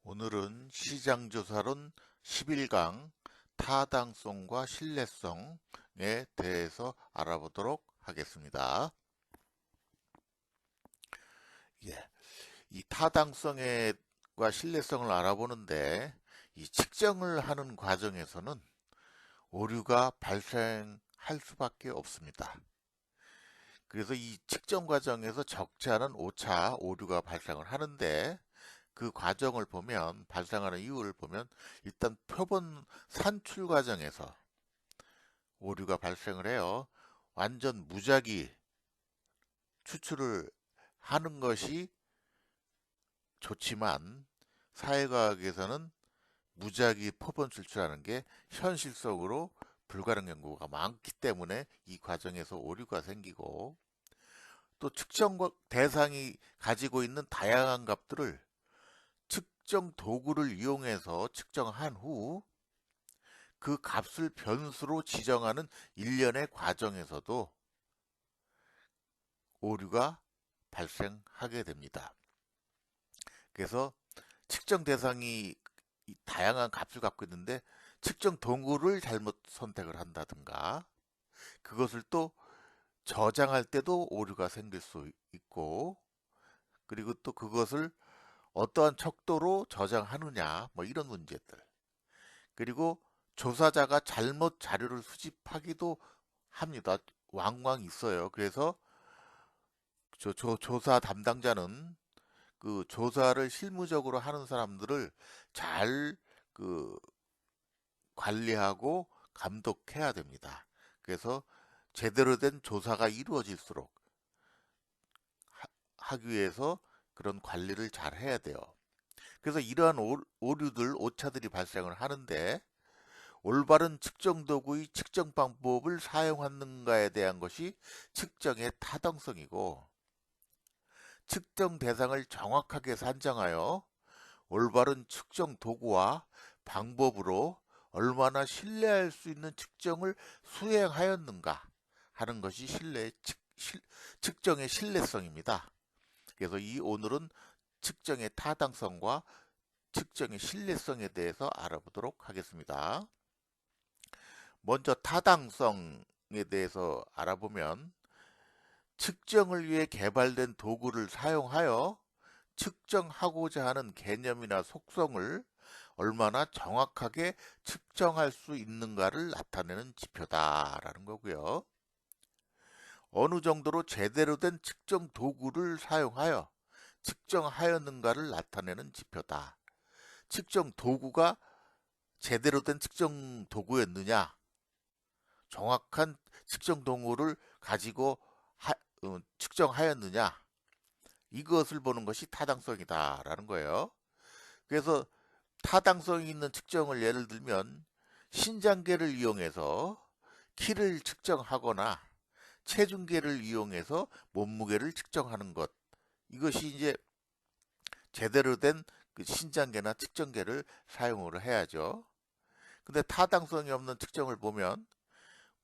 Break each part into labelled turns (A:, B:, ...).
A: 오늘은 시장조사론 11강 타당성과 신뢰성에 대해서 알아보도록 하겠습니다. 이 타당성과 신뢰성을 알아보는데 이 측정을 하는 과정에서는 오류가 발생할 수밖에 없습니다. 그래서 이 측정 과정에서 적지 않은 오차, 오류가 발생을 하는데 그 과정을 보면 발생하는 이유를 보면 일단 표본 산출 과정에서 오류가 발생을 해요. 완전 무작위 추출을 하는 것이 좋지만 사회과학에서는 무작위 표본 추출하는 게 현실적으로 불가능 경우가 많기 때문에 이 과정에서 오류가 생기고 또 측정 대상이 가지고 있는 다양한 값들을 측정 도구를 이용해서 측정한 후 그 값을 변수로 지정하는 일련의 과정에서도 오류가 발생하게 됩니다. 그래서 측정 대상이 다양한 값을 갖고 있는데 측정 도구를 잘못 선택을 한다든가 그것을 또 저장할 때도 오류가 생길 수 있고 그리고 또 그것을 어떠한 척도로 저장하느냐 뭐 이런 문제들 그리고 조사자가 잘못 자료를 수집하기도 합니다. 왕왕 있어요. 그래서 조사 담당자는 그 조사를 실무적으로 하는 사람들을 잘 그 관리하고 감독해야 됩니다. 그래서 제대로 된 조사가 이루어질수록 하기 위해서 그런 관리를 잘 해야 돼요. 그래서 이러한 오류들, 오차들이 발생을 하는데 올바른 측정 도구의 측정 방법을 사용하는가에 대한 것이 측정의 타당성이고 측정 대상을 정확하게 산정하여 올바른 측정 도구와 방법으로 얼마나 신뢰할 수 있는 측정을 수행하였는가 하는 것이 측정의 신뢰성입니다. 그래서 오늘은 측정의 타당성과 측정의 신뢰성에 대해서 알아보도록 하겠습니다. 먼저 타당성에 대해서 알아보면 측정을 위해 개발된 도구를 사용하여 측정하고자 하는 개념이나 속성을 얼마나 정확하게 측정할 수 있는가를 나타내는 지표다라는 거고요. 어느 정도로 제대로 된 측정 도구를 사용하여 측정하였는가를 나타내는 지표다. 측정 도구가 제대로 된 측정 도구였느냐, 정확한 측정 도구를 가지고 측정하였느냐, 이것을 보는 것이 타당성이다라는 거예요. 그래서 타당성이 있는 측정을 예를 들면 신장계를 이용해서 키를 측정하거나 체중계를 이용해서 몸무게를 측정하는 것 이것이 이제 제대로 된 그 신장계나 측정계를 사용을 해야죠. 근데 타당성이 없는 측정을 보면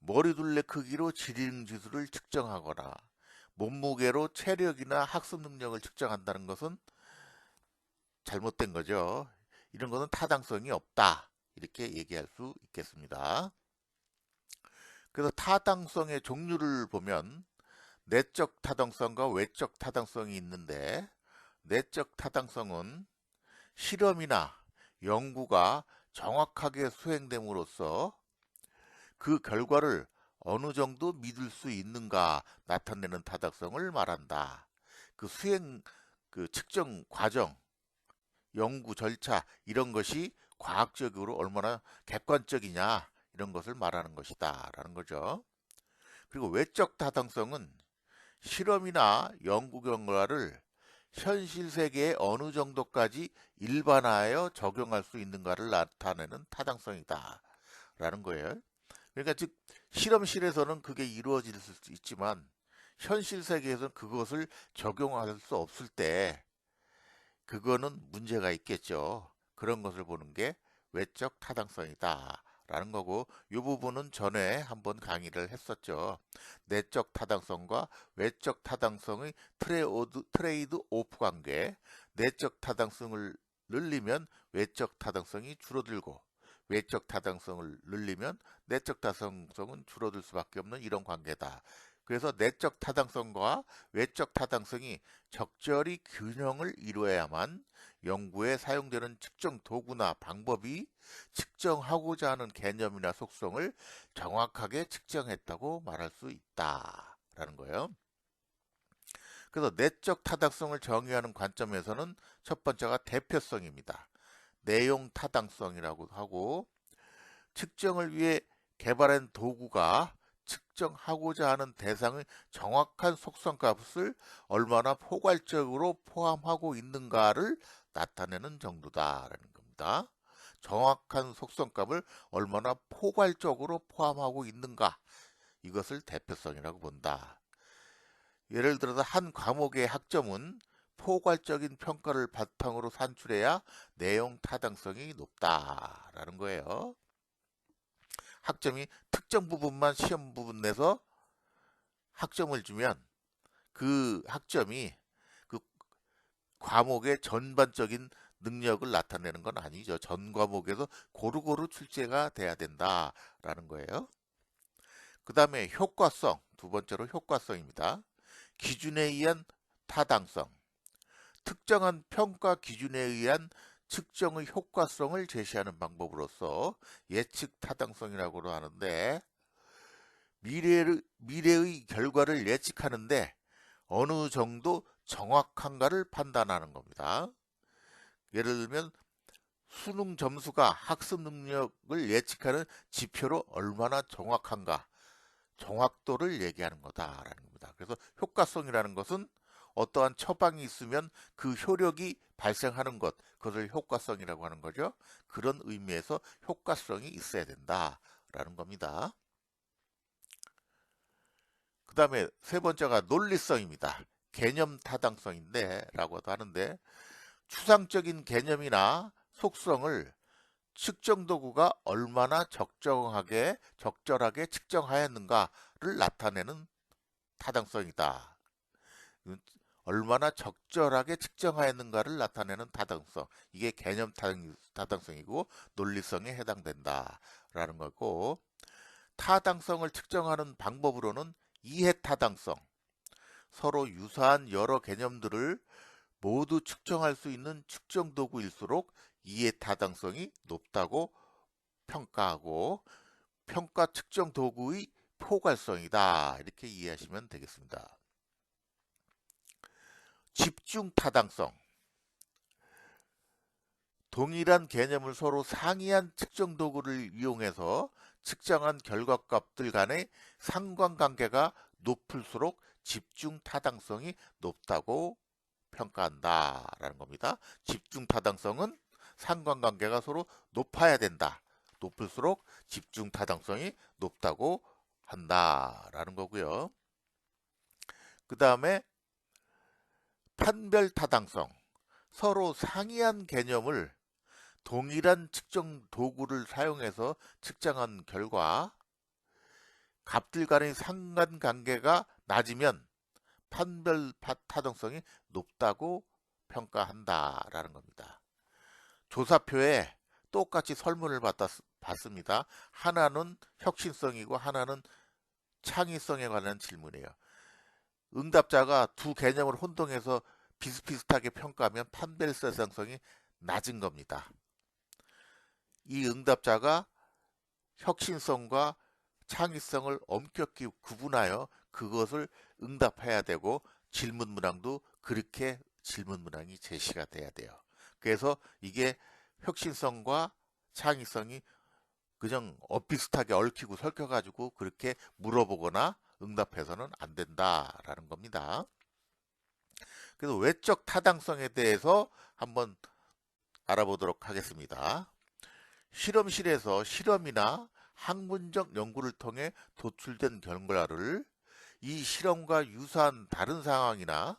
A: 머리둘레 크기로 지름지수를 측정하거나 몸무게로 체력이나 학습 능력을 측정한다는 것은 잘못된 거죠. 이런 것은 타당성이 없다. 이렇게 얘기할 수 있겠습니다. 그래서 타당성의 종류를 보면 내적 타당성과 외적 타당성이 있는데 내적 타당성은 실험이나 연구가 정확하게 수행됨으로써 그 결과를 어느 정도 믿을 수 있는가 나타내는 타당성을 말한다. 그 측정 과정, 연구 절차 이런 것이 과학적으로 얼마나 객관적이냐 이런 것을 말하는 것이다 라는 거죠. 그리고 외적 타당성은 실험이나 연구 결과를 현실 세계에 어느 정도까지 일반화하여 적용할 수 있는가를 나타내는 타당성이다 라는 거예요. 그러니까 즉 실험실에서는 그게 이루어질 수 있지만 현실 세계에서는 그것을 적용할 수 없을 때 그거는 문제가 있겠죠. 그런 것을 보는 게 외적 타당성이다 라는 거고 이 부분은 전에 한번 강의를 했었죠. 내적 타당성과 외적 타당성의 트레이드 오프 관계, 내적 타당성을 늘리면 외적 타당성이 줄어들고 외적 타당성을 늘리면 내적 타당성은 줄어들 수밖에 없는 이런 관계다. 그래서 내적 타당성과 외적 타당성이 적절히 균형을 이루어야만 연구에 사용되는 측정 도구나 방법이 측정하고자 하는 개념이나 속성을 정확하게 측정했다고 말할 수 있다라는 거예요. 그래서 내적 타당성을 정의하는 관점에서는 첫 번째가 대표성입니다. 내용 타당성이라고 하고 측정을 위해 개발한 도구가 측정하고자 하는 대상의 정확한 속성값을 얼마나 포괄적으로 포함하고 있는가를 나타내는 정도다라는 겁니다. 정확한 속성값을 얼마나 포괄적으로 포함하고 있는가, 이것을 대표성이라고 본다. 예를 들어서 한 과목의 학점은 포괄적인 평가를 바탕으로 산출해야 내용 타당성이 높다라는 거예요. 학점이 특정 부분만 시험 부분 내서 학점을 주면 그 학점이 그 과목의 전반적인 능력을 나타내는 건 아니죠. 전 과목에서 고루고루 출제가 돼야 된다라는 거예요. 그 다음에 효과성, 두 번째로 효과성입니다. 기준에 의한 타당성, 특정한 평가 기준에 의한 측정의 효과성을 제시하는 방법으로서 예측 타당성이라고도 하는데, 미래의 결과를 예측하는데 어느 정도 정확한가를 판단하는 겁니다. 예를 들면 수능 점수가 학습 능력을 예측하는 지표로 얼마나 정확한가, 정확도를 얘기하는 거다라는 겁니다. 그래서 효과성이라는 것은 어떠한 처방이 있으면 그 효력이 발생하는 것, 그것을 효과성이라고 하는 거죠. 그런 의미에서 효과성이 있어야 된다라는 겁니다. 그 다음에 세 번째가 논리성입니다. 개념 타당성인데 라고도 하는데, 추상적인 개념이나 속성을 측정 도구가 얼마나 적절하게 측정하였는가를 나타내는 타당성이다. 얼마나 적절하게 측정하였는가를 나타내는 타당성, 이게 개념 타당성이고 논리성에 해당된다라는 거고, 타당성을 측정하는 방법으로는 이해 타당성, 서로 유사한 여러 개념들을 모두 측정할 수 있는 측정 도구일수록 이해 타당성이 높다고 평가하고, 평가 측정 도구의 포괄성이다, 이렇게 이해하시면 되겠습니다. 집중 타당성, 동일한 개념을 서로 상이한 측정 도구를 이용해서 측정한 결과값들 간의 상관관계가 높을수록 집중 타당성이 높다고 평가한다라는 겁니다. 집중 타당성은 상관관계가 서로 높아야 된다. 높을수록 집중 타당성이 높다고 한다라는 거고요. 그 다음에 판별 타당성, 서로 상이한 개념을 동일한 측정 도구를 사용해서 측정한 결과 값들 간의 상관관계가 낮으면 판별 타당성이 높다고 평가한다라는 겁니다. 조사표에 똑같이 설문을 받습니다. 하나는 혁신성이고 하나는 창의성에 관한 질문이에요. 응답자가 두 개념을 혼동해서 비슷비슷하게 평가하면 판별 타당성이 낮은 겁니다. 이 응답자가 혁신성과 창의성을 엄격히 구분하여 그것을 응답해야 되고, 질문 문항도 그렇게 질문 문항이 제시가 돼야 돼요. 그래서 이게 혁신성과 창의성이 그냥 비슷하게 얽히고 설켜가지고 그렇게 물어보거나 응답해서는 안 된다라는 겁니다. 그래서 외적 타당성에 대해서 한번 알아보도록 하겠습니다. 실험실에서 실험이나 학문적 연구를 통해 도출된 결과를 이 실험과 유사한 다른 상황이나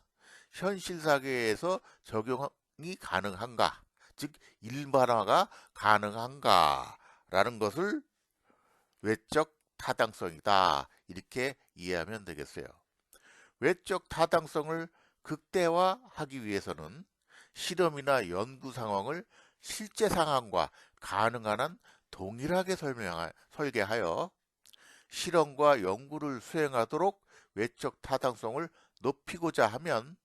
A: 현실 사회에서 적용이 가능한가, 즉 일반화가 가능한가라는 것을 외적 타당성이다, 이렇게 이해하면 되겠어요. 외적 타당성을 극대화하기 위해서는 실험이나 연구 상황을 실제 상황과 가능한 한 동일하게 설계하여 실험과 연구를 수행하도록 외적 타당성을 높이고자 하면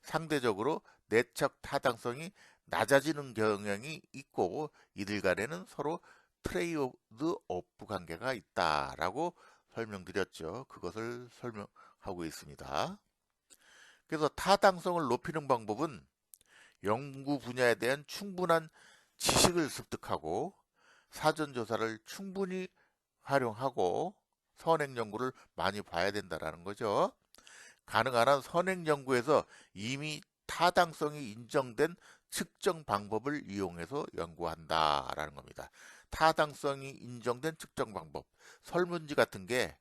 A: 상대적으로 내적 타당성이 낮아지는 경향이 있고 이들 간에는 서로 트레이드 오프 관계가 있다라고 설명드렸죠. 그것을 설명하고 있습니다. 그래서 타당성을 높이는 방법은 연구 분야에 대한 충분한 지식을 습득하고 사전조사를 충분히 활용하고 선행 연구를 많이 봐야 된다는 거죠. 가능한 한 선행 연구에서 이미 타당성이 인정된 측정 방법을 이용해서 연구한다라는 겁니다. 타당성이 인정된 측정 방법, 설문지 같은 게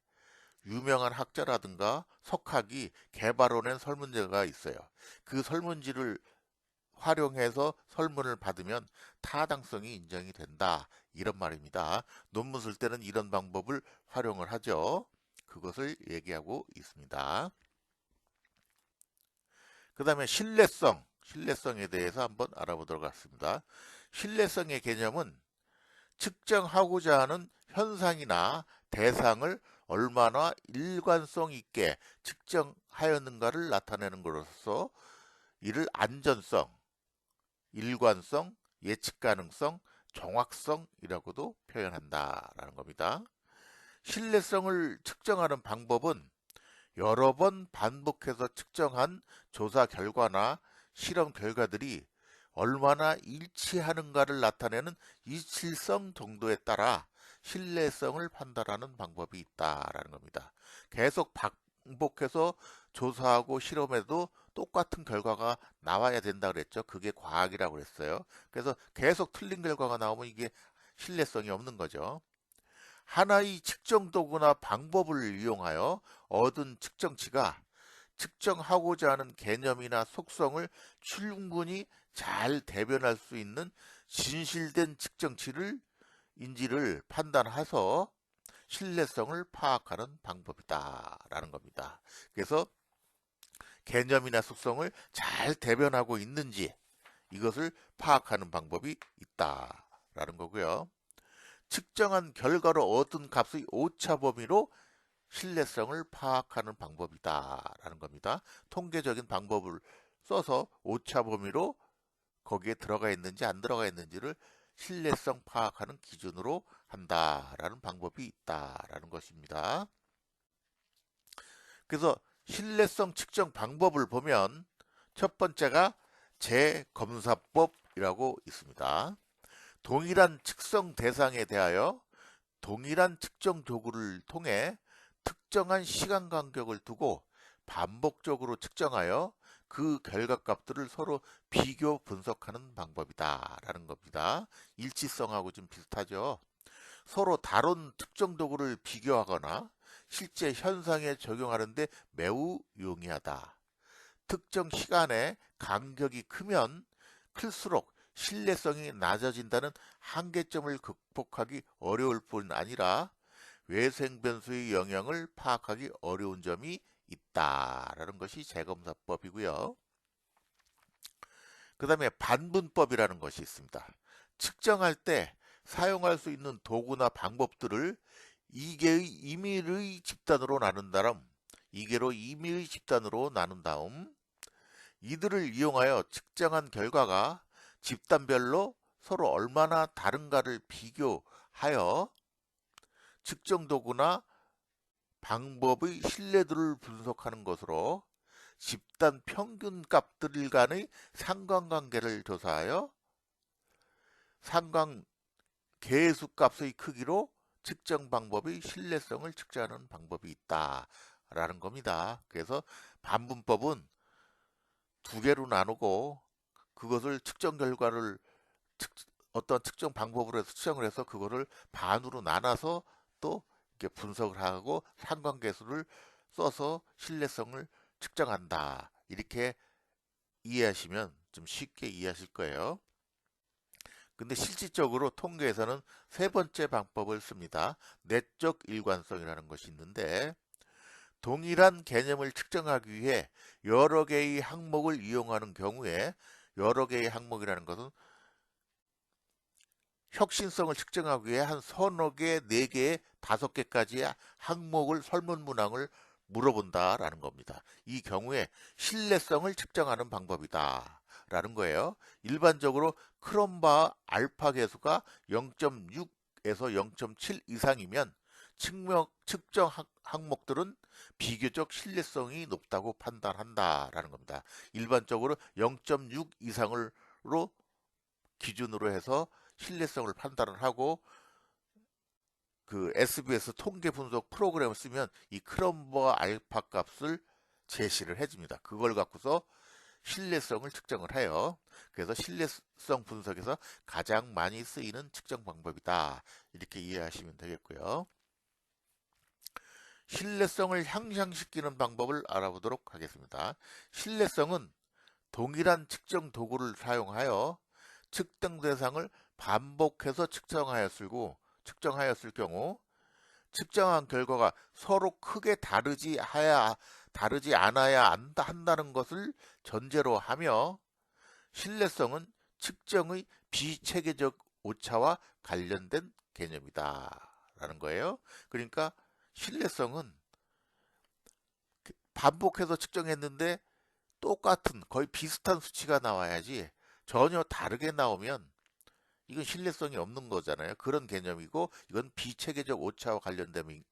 A: 유명한 학자라든가 석학이 개발해낸 설문지가 있어요. 그 설문지를 활용해서 설문을 받으면 타당성이 인정이 된다. 이런 말입니다. 논문 쓸 때는 이런 방법을 활용을 하죠. 그것을 얘기하고 있습니다. 그 다음에 신뢰성에 대해서 한번 알아보도록 하겠습니다. 신뢰성의 개념은 측정하고자 하는 현상이나 대상을 얼마나 일관성 있게 측정하였는가를 나타내는 것으로서 이를 안전성, 일관성, 예측 가능성, 정확성이라고도 표현한다라는 겁니다. 신뢰성을 측정하는 방법은 여러 번 반복해서 측정한 조사 결과나 실험 결과들이 얼마나 일치하는가를 나타내는 일치성 정도에 따라 신뢰성을 판단하는 방법이 있다라는 겁니다. 계속 반복해서 조사하고 실험해도 똑같은 결과가 나와야 된다 그랬죠. 그게 과학이라고 그랬어요. 그래서 계속 틀린 결과가 나오면 이게 신뢰성이 없는 거죠. 하나의 측정 도구나 방법을 이용하여 얻은 측정치가 측정하고자 하는 개념이나 속성을 충분히 잘 대변할 수 있는 진실된 인지를 판단해서 신뢰성을 파악하는 방법이다라는 겁니다. 그래서 개념이나 속성을 잘 대변하고 있는지 이것을 파악하는 방법이 있다라는 거고요. 측정한 결과로 얻은 값의 오차 범위로 신뢰성을 파악하는 방법이다라는 겁니다. 통계적인 방법을 써서 오차 범위로 거기에 들어가 있는지 안 들어가 있는지를 신뢰성 파악하는 기준으로 한다라는 방법이 있다라는 것입니다. 그래서 신뢰성 측정 방법을 보면 첫 번째가 재검사법이라고 있습니다. 동일한 측정 대상에 대하여 동일한 측정 도구를 통해 특정한 시간 간격을 두고 반복적으로 측정하여 그 결과값들을 서로 비교 분석하는 방법이다 라는 겁니다. 일치성하고 좀 비슷하죠. 서로 다른 특정 도구를 비교하거나 실제 현상에 적용하는데 매우 용이하다. 특정 시간의 간격이 크면 클수록 신뢰성이 낮아진다는 한계점을 극복하기 어려울 뿐 아니라 외생 변수의 영향을 파악하기 어려운 점이 있다라는 것이 재검사법이고요. 그 다음에 반분법이라는 것이 있습니다. 측정할 때 사용할 수 있는 도구나 방법들을 2개의 임의의 집단으로 나눈 다음 이들을 이용하여 측정한 결과가 집단별로 서로 얼마나 다른가를 비교하여 측정 도구나 방법의 신뢰도를 분석하는 것으로 집단 평균 값들 간의 상관관계를 조사하여 상관계수 값의 크기로 측정 방법의 신뢰성을 측정하는 방법이 있다라는 겁니다. 그래서 반분법은 두 개로 나누고 그것을 측정 결과를 어떤 측정 방법으로 해서 측정을 해서 그거를 반으로 나눠서 또 이렇게 분석을 하고 상관계수를 써서 신뢰성을 측정한다. 이렇게 이해하시면 좀 쉽게 이해하실 거예요. 근데 실질적으로 통계에서는 세 번째 방법을 씁니다. 내적 일관성이라는 것이 있는데 동일한 개념을 측정하기 위해 여러 개의 항목을 이용하는 경우에 여러 개의 항목이라는 것은 혁신성을 측정하기 위해 한 서너 개, 네 개, 다섯 개까지의 항목을 설문 문항을 물어본다라는 겁니다. 이 경우에 신뢰성을 측정하는 방법이다. 라는 거예요. 일반적으로 크롬바 알파 계수가 0.6에서 0.7 이상이면 측정 항목들은 비교적 신뢰성이 높다고 판단한다라는 겁니다. 일반적으로 0.6 이상으로 기준으로 해서 신뢰성을 판단을 하고 그 SBS 통계 분석 프로그램을 쓰면 이 크롬바 알파 값을 제시를 해줍니다. 그걸 갖고서 신뢰성을 측정을 해요. 그래서 신뢰성 분석에서 가장 많이 쓰이는 측정 방법이다. 이렇게 이해하시면 되겠고요. 신뢰성을 향상시키는 방법을 알아보도록 하겠습니다. 신뢰성은 동일한 측정 도구를 사용하여 측정 대상을 반복해서 측정하였을 경우 측정한 결과가 서로 크게 다르지 않아야 한다는 것을 전제로 하며 신뢰성은 측정의 비체계적 오차와 관련된 개념이다 라는 거예요. 그러니까 신뢰성은 반복해서 측정했는데 똑같은 거의 비슷한 수치가 나와야지 전혀 다르게 나오면 이건 신뢰성이 없는 거잖아요. 그런 개념이고 이건 비체계적 오차와 관련된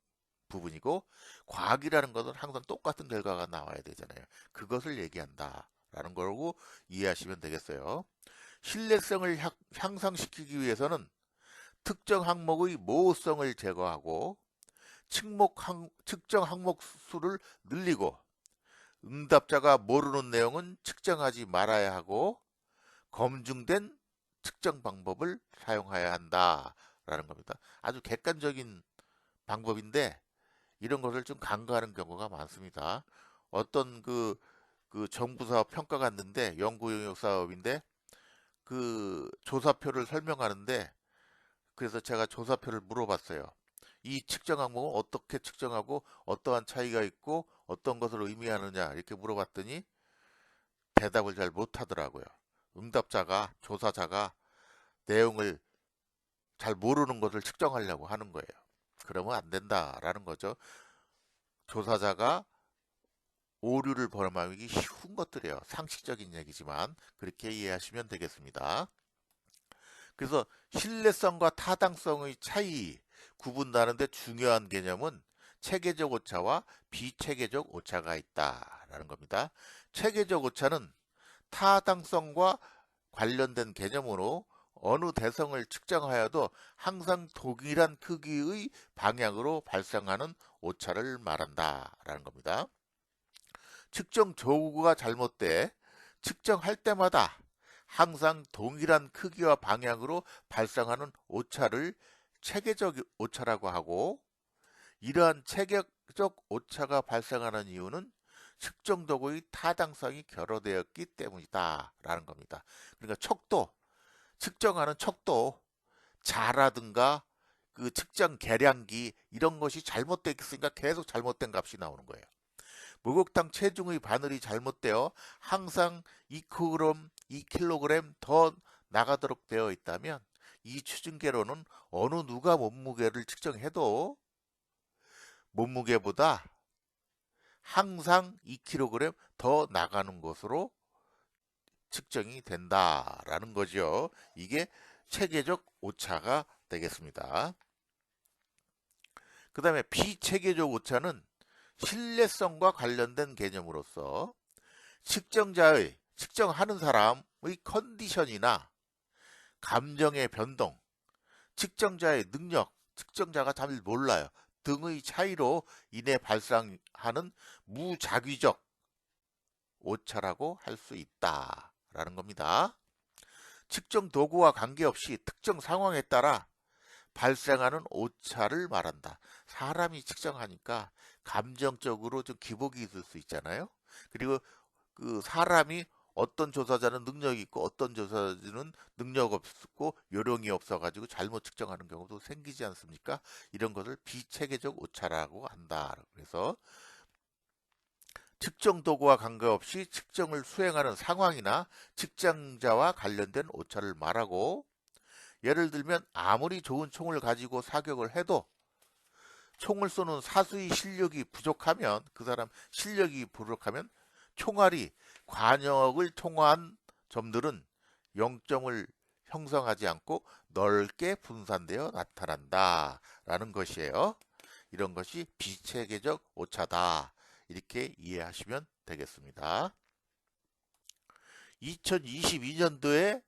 A: 부분이고 과학이라는 것은 항상 똑같은 결과가 나와야 되잖아요. 그것을 얘기한다라는 거고 이해하시면 되겠어요. 신뢰성을 향상시키기 위해서는 특정 항목의 모호성을 제거하고 측정 항목 수를 늘리고 응답자가 모르는 내용은 측정하지 말아야 하고 검증된 측정 방법을 사용해야 한다라는 겁니다. 아주 객관적인 방법인데 이런 것을 좀 간과하는 경우가 많습니다. 어떤 그 정부 사업 평가 갔는데 연구 용역 사업인데 그 조사표를 설명하는데 그래서 제가 조사표를 물어봤어요. 이 측정 항목은 어떻게 측정하고 어떠한 차이가 있고 어떤 것을 의미하느냐 이렇게 물어봤더니 대답을 잘 못하더라고요. 응답자가 조사자가 내용을 잘 모르는 것을 측정하려고 하는 거예요. 그러면 안 된다라는 거죠. 조사자가 오류를 범하기 쉬운 것들이에요. 상식적인 얘기지만 그렇게 이해하시면 되겠습니다. 그래서 신뢰성과 타당성의 차이 구분하는데 중요한 개념은 체계적 오차와 비체계적 오차가 있다라는 겁니다. 체계적 오차는 타당성과 관련된 개념으로 어느 대성을 측정하여도 항상 동일한 크기의 방향으로 발생하는 오차를 말한다라는 겁니다. 측정 도구가 잘못돼 측정할 때마다 항상 동일한 크기와 방향으로 발생하는 오차를 체계적 오차라고 하고 이러한 체계적 오차가 발생하는 이유는 측정 도구의 타당성이 결여되었기 때문이다 라는 겁니다. 그러니까 측정하는 척도, 자라든가 그 측정 계량기 이런 것이 잘못됐으니까 계속 잘못된 값이 나오는 거예요. 목욕탕 체중의 바늘이 잘못되어 항상 2kg 더 나가도록 되어 있다면 이 추징계로는 어느 누가 몸무게를 측정해도 몸무게보다 항상 2kg 더 나가는 것으로 측정이 된다라는 거죠. 이게 체계적 오차가 되겠습니다. 그 다음에 비체계적 오차는 신뢰성과 관련된 개념으로서 측정하는 사람의 컨디션이나 감정의 변동, 측정자의 능력, 측정자가 잘 몰라요 등의 차이로 인해 발생하는 무작위적 오차라고 할 수 있다라는 겁니다. 측정 도구와 관계없이 특정 상황에 따라 발생하는 오차를 말한다. 사람이 측정하니까 감정적으로 좀 기복이 있을 수 있잖아요. 그리고 그 사람이 어떤 조사자는 능력이 있고 어떤 조사자는 능력 없고 요령이 없어가지고 잘못 측정하는 경우도 생기지 않습니까? 이런 것을 비체계적 오차라고 한다. 그래서 측정 도구와 관계없이 측정을 수행하는 상황이나 측정자와 관련된 오차를 말하고, 예를 들면 아무리 좋은 총을 가지고 사격을 해도 총을 쏘는 사수의 실력이 부족하면, 그 사람 실력이 부족하면 총알이 관역을 통과한 점들은 0점을 형성하지 않고 넓게 분산되어 나타난다 라는 것이에요. 이런 것이 비체계적 오차다, 이렇게 이해하시면 되겠습니다. 2022년도에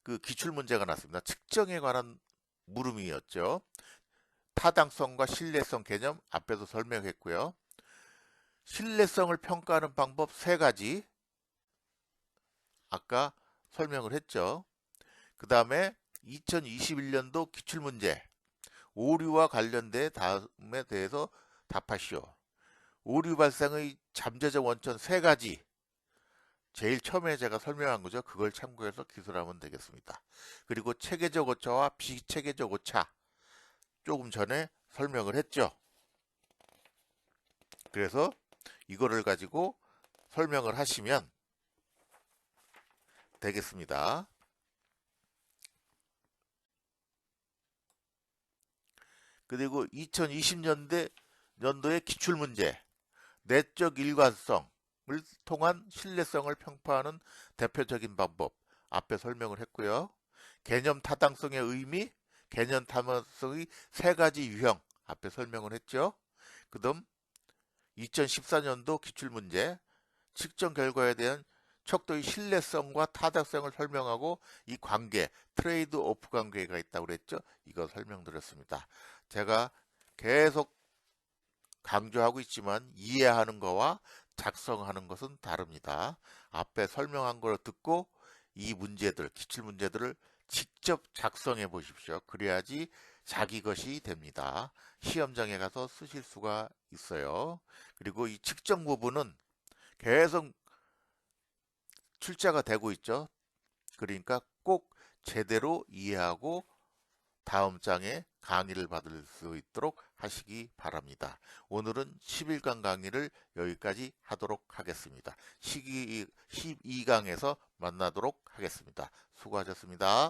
A: 그 기출문제가 났습니다. 측정에 관한 물음이었죠. 타당성과 신뢰성 개념 앞에서 설명했고요. 신뢰성을 평가하는 방법 세 가지 아까 설명을 했죠. 그 다음에 2021년도 기출문제, 오류와 관련된 다음에 대해서 답하시오. 오류 발생의 잠재적 원천 세 가지, 제일 처음에 제가 설명한 거죠. 그걸 참고해서 기술하면 되겠습니다. 그리고 체계적 오차와 비체계적 오차, 조금 전에 설명을 했죠. 그래서 이거를 가지고 설명을 하시면 되겠습니다. 그리고 2020년도의 기출문제, 내적 일관성을 통한 신뢰성을 평가하는 대표적인 방법, 앞에 설명을 했고요. 개념 타당성의 의미, 개념 타당성의 세 가지 유형, 앞에 설명을 했죠. 그 다음 2014년도 기출문제, 측정 결과에 대한 척도의 신뢰성과 타당성을 설명하고, 이 관계, 트레이드 오프 관계가 있다고 그랬죠. 이거 설명드렸습니다. 제가 계속 강조하고 있지만 이해하는 거와 작성하는 것은 다릅니다. 앞에 설명한 걸 듣고 이 문제들, 기출문제들을 직접 작성해 보십시오. 그래야지 자기 것이 됩니다. 시험장에 가서 쓰실 수가 있어요. 그리고 이 측정 부분은 계속 출제가 되고 있죠. 그러니까 꼭 제대로 이해하고 다음 장에 강의를 받을 수 있도록 하시기 바랍니다. 오늘은 11강 강의를 여기까지 하도록 하겠습니다. 12강에서 만나도록 하겠습니다. 수고하셨습니다.